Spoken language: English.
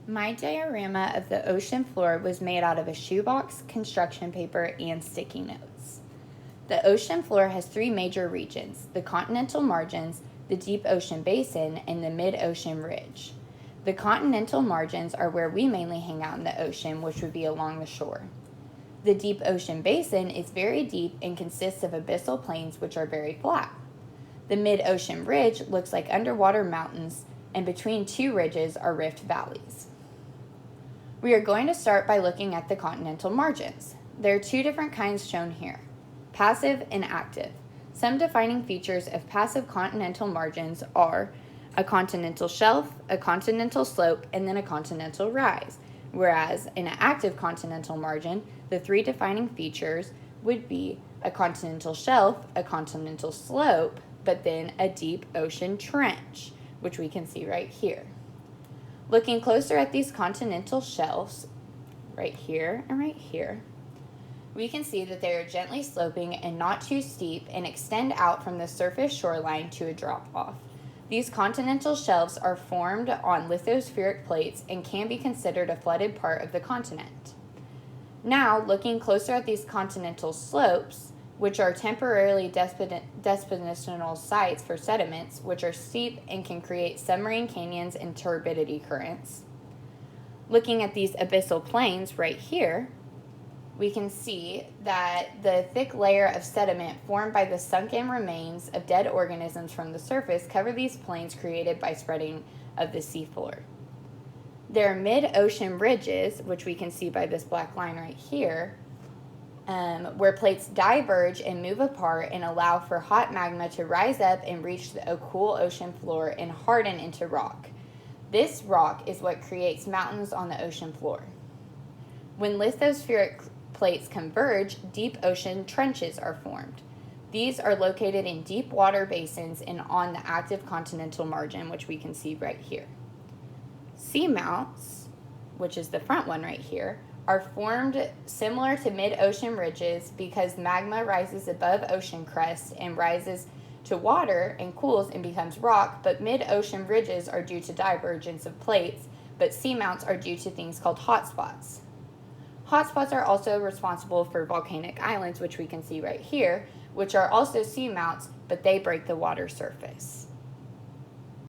My diorama of the ocean floor was made out of a shoebox, construction paper, and sticky notes. The ocean floor has three major regions: the continental margins, the deep ocean basin, and the mid-ocean ridge. The continental margins are where we mainly hang out in the ocean, which would be along the shore. The deep ocean basin is very deep and consists of abyssal plains, which are very flat. The mid-ocean ridge looks like underwater mountains, and between two ridges are rift valleys. We are going to start by looking at the continental margins. There are two different kinds shown here: passive and active. Some defining features of passive continental margins are a continental shelf, a continental slope, and then a continental rise. Whereas in an active continental margin, the three defining features would be a continental shelf, a continental slope, but then a deep ocean trench, which we can see right here. Looking closer at these continental shelves, right here and right here, we can see that they are gently sloping and not too steep and extend out from the surface shoreline to a drop-off. These continental shelves are formed on lithospheric plates and can be considered a flooded part of the continent. Now, looking closer at these continental slopes, which are temporarily depositional sites for sediments, which are steep and can create submarine canyons and turbidity currents. Looking at these abyssal plains right here, we can see that the thick layer of sediment formed by the sunken remains of dead organisms from the surface cover these plains created by spreading of the seafloor. There are mid-ocean ridges, which we can see by this black line right here, where plates diverge and move apart and allow for hot magma to rise up and reach the cool ocean floor and harden into rock. This rock is what creates mountains on the ocean floor. When lithospheric plates converge, deep ocean trenches are formed. These are located in deep water basins and on the active continental margin, which we can see right here. Seamounts, which is the front one right here, are formed similar to mid-ocean ridges because magma rises above ocean crest and rises to water and cools and becomes rock, but mid-ocean ridges are due to divergence of plates, but seamounts are due to things called hotspots. Hotspots are also responsible for volcanic islands, which we can see right here, which are also seamounts, but they break the water surface.